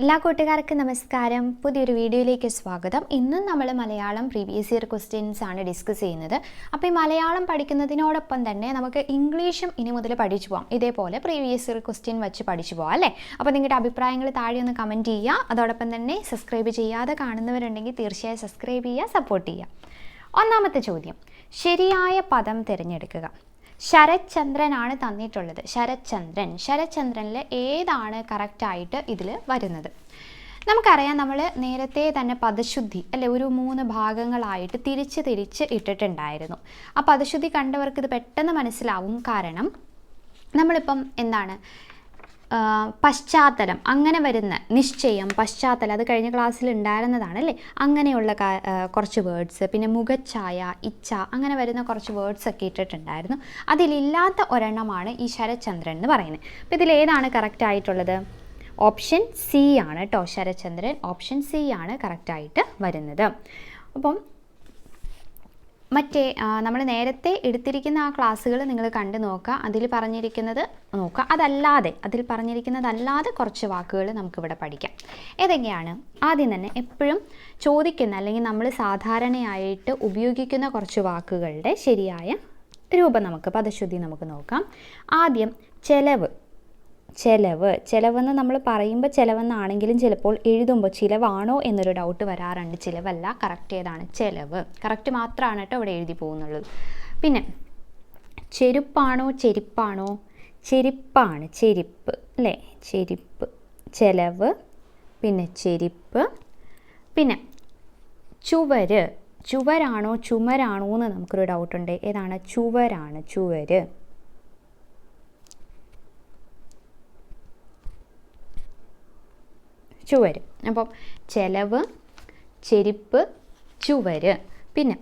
എല്ലാ കൂട്ടുകാർക്കും നമസ്കാരം. പുതിയൊരു വീഡിയോയിലേക്ക് സ്വാഗതം. ഇന്നും നമ്മൾ മലയാളം പ്രീവിയസ് ഇയർ ക്വസ്റ്റ്യൻസ് ആണ് ഡിസ്കസ് ചെയ്യുന്നത്. അപ്പോൾ ഈ മലയാളം പഠിക്കുന്നതിനോടൊപ്പം തന്നെ നമുക്ക് ഇംഗ്ലീഷും ഇനി മുതൽ പഠിച്ചു പോകാം. ഇതേപോലെ പ്രീവിയസ് ഇയർ ക്വസ്റ്റ്യൻ വെച്ച് പഠിച്ചു പോകാം അല്ലേ. അപ്പോൾ നിങ്ങളുടെ അഭിപ്രായങ്ങൾ താഴെ ഒന്ന് കമൻറ്റ് ചെയ്യുക. അതോടൊപ്പം തന്നെ സബ്സ്ക്രൈബ് ചെയ്യാതെ കാണുന്നവരുണ്ടെങ്കിൽ തീർച്ചയായും സബ്സ്ക്രൈബ് ചെയ്യുക, സപ്പോർട്ട് ചെയ്യുക. ഒന്നാമത്തെ ചോദ്യം, ശരിയായ പദം തിരഞ്ഞെടുക്കുക. ശരത്ചന്ദ്രനാണ് തന്നിട്ടുള്ളത്. ശരത്ചന്ദ്രനിൽ ഏതാണ് കറക്റ്റായിട്ട് ഇതിൽ വരുന്നത്? നമുക്കറിയാം, നമ്മൾ നേരത്തെ തന്നെ പദശുദ്ധി അല്ലെ ഒരു 3 ഭാഗങ്ങളായിട്ട് തിരിച്ച് ഇട്ടിട്ടുണ്ടായിരുന്നു. ആ പദശുദ്ധി കണ്ടവർക്ക് ഇത് പെട്ടെന്ന് മനസ്സിലാവും. കാരണം നമ്മളിപ്പം എന്താണ് പശ്ചാത്തലം അങ്ങനെ വരുന്ന നിശ്ചയം, പശ്ചാത്തലം അത് കഴിഞ്ഞ ക്ലാസ്സിൽ ഉണ്ടായിരുന്നതാണ് അല്ലേ. അങ്ങനെയുള്ള കുറച്ച് വേർഡ്സ്, പിന്നെ മുഖച്ഛായ, ഇച്ഛ, അങ്ങനെ വരുന്ന കുറച്ച് വേർഡ്സ് ഒക്കെ ഇട്ടിട്ടുണ്ടായിരുന്നു. അതിലില്ലാത്ത ഒരെണ്ണമാണ് ഈ ശരത്ചന്ദ്രൻ എന്ന് പറയുന്നത്. അപ്പോൾ ഇതിലേതാണ് കറക്റ്റ് ആയിട്ടുള്ളത്? ഓപ്ഷൻ സി ആണ് കേട്ടോ. ശരത്ചന്ദ്രൻ ഓപ്ഷൻ സി ആണ് കറക്റ്റായിട്ട് വരുന്നത്. അപ്പം മറ്റേ നമ്മൾ നേരത്തെ എടുത്തിരിക്കുന്ന ആ ക്ലാസ്സുകൾ നിങ്ങൾ കണ്ടു നോക്കുക. അതിൽ പറഞ്ഞിരിക്കുന്നത് നോക്കുക. അതിൽ പറഞ്ഞിരിക്കുന്നതല്ലാതെ കുറച്ച് വാക്കുകൾ നമുക്കിവിടെ പഠിക്കാം. ഏതൊക്കെയാണ്? ആദ്യം തന്നെ എപ്പോഴും ചോദിക്കുന്ന അല്ലെങ്കിൽ നമ്മൾ സാധാരണയായിട്ട് ഉപയോഗിക്കുന്ന കുറച്ച് വാക്കുകളുടെ ശരിയായ രൂപം നമുക്ക്, പദശുദ്ധി നമുക്ക് നോക്കാം. ആദ്യം ചെലവെന്ന് നമ്മൾ പറയുമ്പോൾ ചെലവെന്നാണെങ്കിലും ചിലപ്പോൾ എഴുതുമ്പോൾ ചിലവാണോ എന്നൊരു ഡൗട്ട് വരാറുണ്ട്. ചിലവല്ല, കറക്റ്റ് ഏതാണ്? ചെലവ്. കറക്റ്റ് മാത്രമാണ് കേട്ടോ ഇവിടെ എഴുതി പോകുന്നുള്ളത്. പിന്നെ ചെരുപ്പാണോ ചെരിപ്പാണോ? ചെരിപ്പാണ്, ചെരിപ്പ് അല്ലേ, ചെരിപ്പ്. ചെലവ്, പിന്നെ ചെരിപ്പ്. പിന്നെ ചുവരാണോ ചുമരാണോ എന്ന് നമുക്കൊരു ഡൗട്ടുണ്ട്. ഏതാണ്? ചുവരാണ്, ചുവര്. ചുവര്. അപ്പം ചെലവ്, ചെരിപ്പ്, ചുവര്. പിന്നെ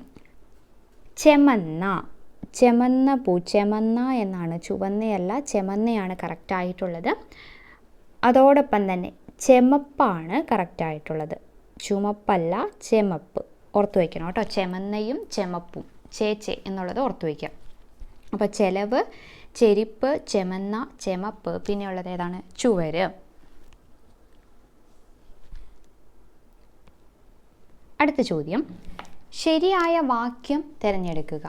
ചെമന്ന പൂ, ചെമന്ന എന്നാണ്, ചുവന്നയല്ല, ചെമന്നയാണ് കറക്റ്റായിട്ടുള്ളത്. അതോടൊപ്പം തന്നെ ചെമപ്പാണ് കറക്റ്റായിട്ടുള്ളത്, ചുമപ്പല്ല, ചെമപ്പ്. ഓർത്തു വയ്ക്കണം കേട്ടോ. ചെമന്നയും ചെമപ്പും, ചേച്ചെ എന്നുള്ളത് ഓർത്തു വയ്ക്കാം. അപ്പോൾ ചെലവ്, ചെരിപ്പ്, ചെമന്ന, ചെമപ്പ്. പിന്നെയുള്ളത് ഏതാണ്? ചുവര്. അടുത്ത ചോദ്യം, ശരിയായ വാക്യം തിരഞ്ഞെടുക്കുക.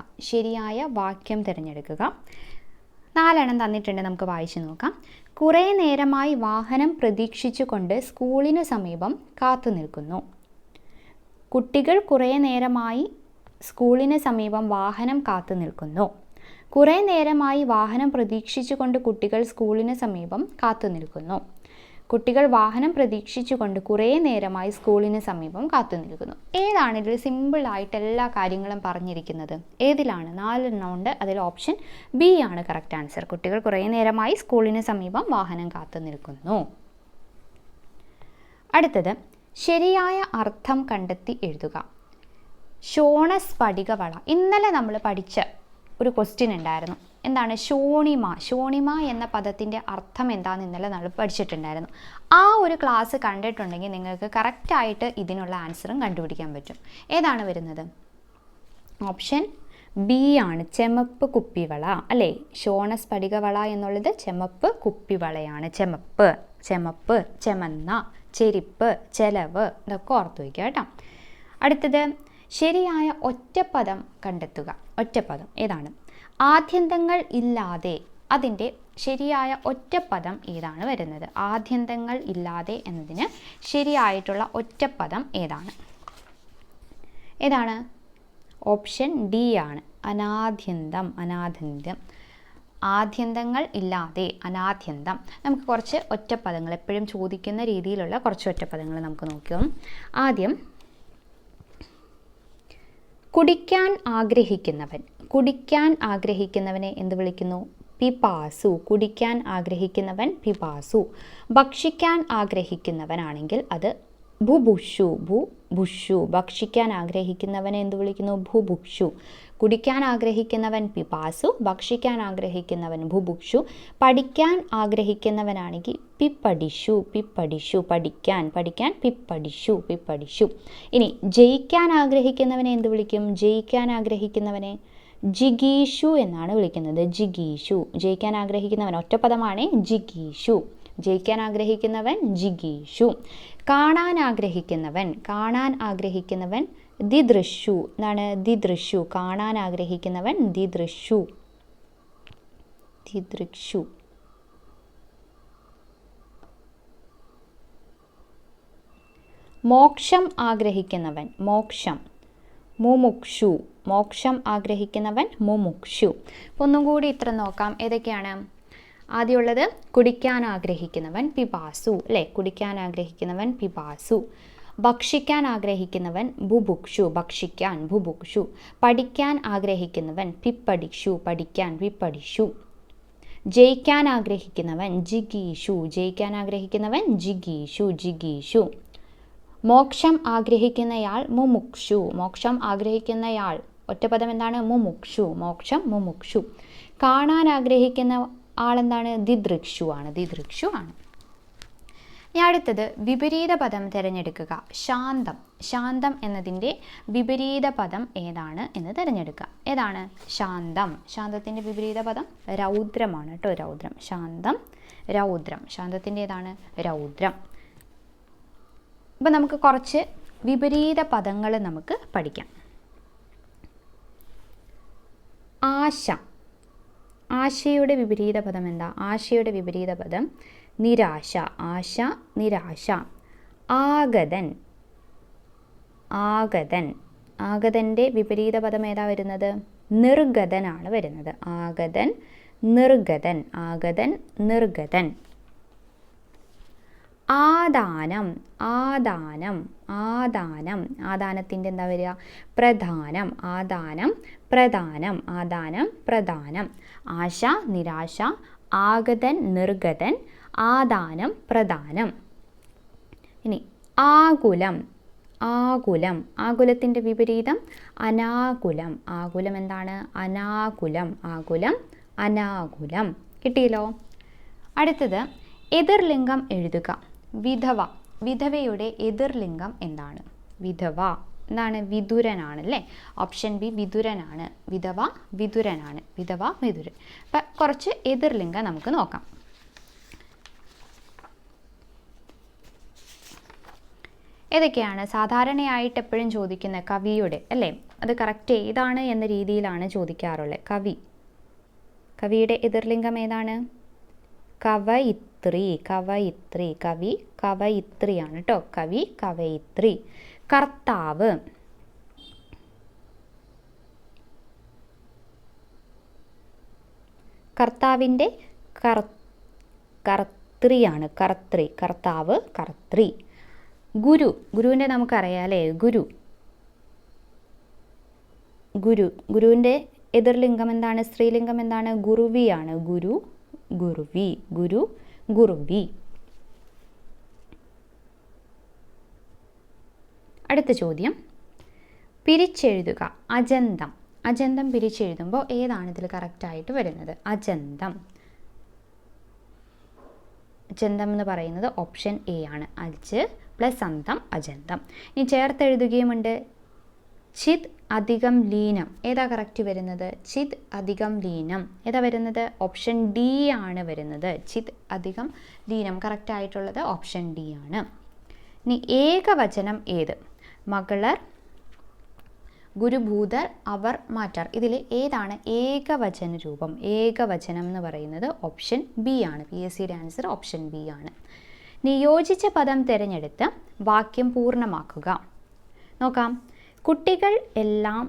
4 തന്നിട്ടുണ്ട്, നമുക്ക് വായിച്ചു നോക്കാം. കുറേ നേരമായി വാഹനം പ്രതീക്ഷിച്ചുകൊണ്ട് സ്കൂളിന് സമീപം കാത്തു നിൽക്കുന്നു. കുട്ടികൾ കുറേ നേരമായി സ്കൂളിന് സമീപം വാഹനം കാത്തു നിൽക്കുന്നു. കുറേ നേരമായി വാഹനം പ്രതീക്ഷിച്ചുകൊണ്ട് കുട്ടികൾ സ്കൂളിന് സമീപം കാത്തു നിൽക്കുന്നു. കുട്ടികൾ വാഹനം പ്രതീക്ഷിച്ചുകൊണ്ട് കുറേ നേരമായി സ്കൂളിന് സമീപം കാത്തു നിൽക്കുന്നു. ഏതാണ് ഇതിൽ സിമ്പിളായിട്ട് എല്ലാ കാര്യങ്ങളും പറഞ്ഞിരിക്കുന്നത്? ഏതിലാണ്? 4 ഉണ്ട്. അതിൽ ഓപ്ഷൻ ബി ആണ് കറക്റ്റ് ആൻസർ. കുട്ടികൾ കുറേ നേരമായി സ്കൂളിന് സമീപം വാഹനം കാത്തു നിൽക്കുന്നു. അടുത്തത്, ശരിയായ അർത്ഥം കണ്ടെത്തി എഴുതുക. ശോണസ്ഫടികവള. ഇന്നലെ നമ്മൾ പഠിച്ച ഒരു ക്വസ്റ്റ്യൻ ഉണ്ടായിരുന്നു. എന്താണ്? ശോണിമ എന്ന പദത്തിൻ്റെ അർത്ഥം എന്താണെന്ന് ഇന്നലെ നമ്മൾ പഠിച്ചിട്ടുണ്ടായിരുന്നു. ആ ഒരു ക്ലാസ് കണ്ടിട്ടുണ്ടെങ്കിൽ നിങ്ങൾക്ക് കറക്റ്റായിട്ട് ഇതിനുള്ള ആൻസറും കണ്ടുപിടിക്കാൻ പറ്റും. ഏതാണ് വരുന്നത്? ഓപ്ഷൻ ബി ആണ്, ചെമപ്പ് കുപ്പിവള അല്ലേ. ശോണസ്ഫടികവള എന്നുള്ളത് ചെമപ്പ് കുപ്പിവളയാണ്. ചെമപ്പ്, ചെമന്ന, ചെരിപ്പ്, ചെലവ്, ഇതൊക്കെ ഓർത്തു വയ്ക്കുക കേട്ടോ. അടുത്തത്, ശരിയായ ഒറ്റപ്പദം കണ്ടെത്തുക. ഒറ്റപ്പദം ഏതാണ്? ആദ്യന്തങ്ങൾ ഇല്ലാതെ. അതിൻ്റെ ശരിയായ ഒറ്റപ്പദം ഏതാണ് വരുന്നത്? ആദ്യന്തങ്ങൾ ഇല്ലാതെ എന്നതിന് ശരിയായിട്ടുള്ള ഒറ്റപ്പദം ഏതാണ്? ഓപ്ഷൻ ഡി ആണ്, അനാദ്യന്തം. ആദ്യന്തങ്ങൾ ഇല്ലാതെ, അനാദ്യന്തം. നമുക്ക് കുറച്ച് ഒറ്റപ്പദങ്ങൾ എപ്പോഴും ചോദിക്കുന്ന രീതിയിലുള്ള കുറച്ച് ഒറ്റപ്പദങ്ങൾ നമുക്ക് നോക്കാം. ആദ്യം, കുടിക്കാൻ ആഗ്രഹിക്കുന്നവനെ എന്ത് വിളിക്കുന്നു? പിപാസു. കുടിക്കാൻ ആഗ്രഹിക്കുന്നവൻ പിപാസു. ഭക്ഷിക്കാൻ ആഗ്രഹിക്കുന്നവനാണെങ്കിൽ അത് ഭുഭുഷു. ഭക്ഷിക്കാൻ ആഗ്രഹിക്കുന്നവനെ എന്ത് വിളിക്കുന്നു? ഭുഭുക്ഷു. കുടിക്കാൻ ആഗ്രഹിക്കുന്നവൻ പിപാസു, ഭക്ഷിക്കാൻ ആഗ്രഹിക്കുന്നവൻ ഭുഭുക്ഷു. പഠിക്കാൻ ആഗ്രഹിക്കുന്നവനാണെങ്കിൽ പിപ്പടിഷു. പഠിക്കാൻ പിപ്പടിഷു. ഇനി ജയിക്കാൻ ആഗ്രഹിക്കുന്നവനെ എന്ത് വിളിക്കും? ജയിക്കാൻ ആഗ്രഹിക്കുന്നവനെ ജിഗീഷു എന്നാണ് വിളിക്കുന്നത്. ജിഗീഷു. ജയിക്കാൻ ആഗ്രഹിക്കുന്നവൻ ഒറ്റപ്പദമാണ് ജിഗീഷു. ജയിക്കാൻ ആഗ്രഹിക്കുന്നവൻ ജിഗീഷു. കാണാൻ ആഗ്രഹിക്കുന്നവൻ ദിദൃശു. എന്താണ് ദിദൃശു? കാണാൻ ആഗ്രഹിക്കുന്നവൻ ദിദൃശു. മോക്ഷം ആഗ്രഹിക്കുന്നവൻ മുമുക്ഷു. മോക്ഷം ആഗ്രഹിക്കുന്നവൻ മുമുക്ഷു. ഒന്നും കൂടി ഇത്ര നോക്കാം. ഏതൊക്കെയാണ്? ആദ്യമുള്ളത് കുടിക്കാൻ ആഗ്രഹിക്കുന്നവൻ പിപാസു, അല്ലേ? കുടിക്കാൻ ആഗ്രഹിക്കുന്നവൻ പിപാസു. ഭക്ഷിക്കാൻ ആഗ്രഹിക്കുന്നവൻ ബുഭുക്ഷു, ഭക്ഷിക്കാൻ ബുഭുക്ഷു. പഠിക്കാൻ ആഗ്രഹിക്കുന്നവൻ പിപ്പടിഷു, പഠിക്കാൻ വിപ്പടിഷു. ജയിക്കാൻ ആഗ്രഹിക്കുന്നവൻ ജിഗീഷു, ജയിക്കാൻ ആഗ്രഹിക്കുന്നവൻ ജിഗീഷു. മോക്ഷം ആഗ്രഹിക്കുന്നയാൾ മുമുക്ഷു, മോക്ഷം ആഗ്രഹിക്കുന്നയാൾ ഒറ്റപ്പദം എന്താണ്? മുമുക്ഷു, മോക്ഷം മുമുക്ഷു. കാണാൻ ആഗ്രഹിക്കുന്ന ആളെന്താണ്? ദിദൃക്ഷു ആണ്. ഇനി അടുത്തത് വിപരീത പദം തിരഞ്ഞെടുക്കുക. ശാന്തം എന്നതിൻ്റെ വിപരീത പദം ഏതാണ് എന്ന് തിരഞ്ഞെടുക്കുക. ഏതാണ് ശാന്തം? ശാന്തത്തിൻ്റെ വിപരീത പദം രൗദ്രമാണ് കേട്ടോ. രൗദ്രം. ശാന്തം രൗദ്രം. ശാന്തത്തിൻ്റെ ഏതാണ്? രൗദ്രം. അപ്പം നമുക്ക് കുറച്ച് വിപരീത പദങ്ങൾ നമുക്ക് പഠിക്കാം. ആശയുടെ വിപരീത പദം എന്താ? ആശയുടെ വിപരീത പദം നിരാശ. ആശ നിരാശ. ആഗതൻ്റെ വിപരീത പദം ഏതാ വരുന്നത്? നിർഗതനാണ് വരുന്നത്. ആഗതൻ നിർഗതൻ. ആദാനത്തിൻ്റെ എന്താ വരിക? പ്രധാനം. പ്രധാനം. ആശ നിരാശ, ആഗതൻ നിർഗതൻ, ആദാനം പ്രധാനം. ഇനി ആകുലത്തിൻ്റെ വിപരീതം അനാകുലം. ആകുലം എന്താണ്? അനാകുലം. കിട്ടിയല്ലോ. അടുത്തത് എതിർലിംഗം എഴുതുക. വിധവയുടെ എതിർലിംഗം എന്താണ്? വിധവ എന്താണ്? വിതുരനാണ്, അല്ലേ? ഓപ്ഷൻ ബി വിതുരനാണ്. വിതുരനാണ്. വിതുരൻ. അപ്പം കുറച്ച് എതിർലിംഗം നമുക്ക് നോക്കാം. ഏതൊക്കെയാണ്? സാധാരണയായിട്ട് എപ്പോഴും ചോദിക്കുന്ന കവിയുടെ, അല്ലേ? അത് കറക്റ്റ് ഏതാണ് എന്ന രീതിയിലാണ് ചോദിക്കാറുള്ളത്. കവിയുടെ എതിർലിംഗം ഏതാണ്? കവയിത്രി. കവി കവയിത്രിയാണ് കേട്ടോ. കവി കവയിത്രി. കർത്താവ്. കർത്താവിൻ്റെ കർത്തൃയാണ്. കർത്താവ് കർത്തൃ. ഗുരുവിൻ്റെ നമുക്കറിയാം, അല്ലേ? ഗുരുവിൻ്റെ എതിർലിംഗം എന്താണ്? സ്ത്രീലിംഗം എന്താണ്? ഗുരുവിയാണ്. ഗുരുവി. അടുത്ത ചോദ്യം, പിരിച്ചെഴുതുക. അജന്തം പിരിച്ചെഴുതുമ്പോൾ ഏതാണ് ഇതിൽ കറക്റ്റായിട്ട് വരുന്നത്? അജന്തം എന്ന് പറയുന്നത് ഓപ്ഷൻ എ ആണ്. അജ് പ്ലസ് അന്തം അജന്തം. ഇനി ചേർത്തെഴുതുകയുമുണ്ട്. ചിത് അധികം ലീനം. ഏതാ കറക്റ്റ് വരുന്നത്? ചിത് അധികം ലീനം. ഏതാ വരുന്നത്? ഓപ്ഷൻ ഡി ആണ് വരുന്നത്. ചിത് അധികം ലീനം. കറക്റ്റ് ആയിട്ടുള്ളത് ഓപ്ഷൻ ഡി ആണ്. ഇനി ഏകവചനം ഏത്? മകളർ, ഗുരുഭൂതർ, അവർ, മാറ്റാർ. ഇതിൽ ഏതാണ് ഏകവചന രൂപം? ഏകവചനം എന്ന് പറയുന്നത് ഓപ്ഷൻ ബി ആണ്. PSCയുടെ ആൻസർ ഓപ്ഷൻ ബി ആണ്. നിയോജിച്ച പദം തിരഞ്ഞെടുത്ത് വാക്യം പൂർണ്ണമാക്കുക. നോക്കാം. കുട്ടികൾ എല്ലാം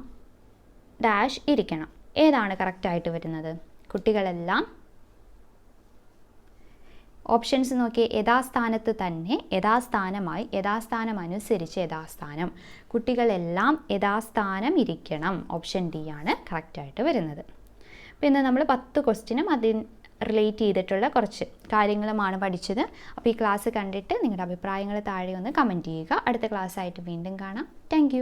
ഡാഷ് ഇരിക്കണം. ഏതാണ് കറക്റ്റായിട്ട് വരുന്നത്? കുട്ടികളെല്ലാം, ഓപ്ഷൻസ് നോക്കിയേ. യഥാസ്ഥാനത്ത് തന്നെ, യഥാസ്ഥാനമായി, യഥാസ്ഥാനം അനുസരിച്ച്, യഥാസ്ഥാനം. കുട്ടികളെല്ലാം യഥാസ്ഥാനം ഇരിക്കണം. ഓപ്ഷൻ ഡി ആണ് കറക്റ്റായിട്ട് വരുന്നത്. പിന്നെ നമ്മൾ 10 ക്വസ്റ്റ്യനും അതിന് റിലേറ്റ് ചെയ്തിട്ടുള്ള കുറച്ച് കാര്യങ്ങളുമാണ് പഠിച്ചത്. അപ്പോൾ ഈ ക്ലാസ് കണ്ടിട്ട് നിങ്ങളുടെ അഭിപ്രായങ്ങൾ താഴെ ഒന്ന് കമൻറ്റ് ചെയ്യുക. അടുത്ത ക്ലാസ്സായിട്ട് വീണ്ടും കാണാം. താങ്ക്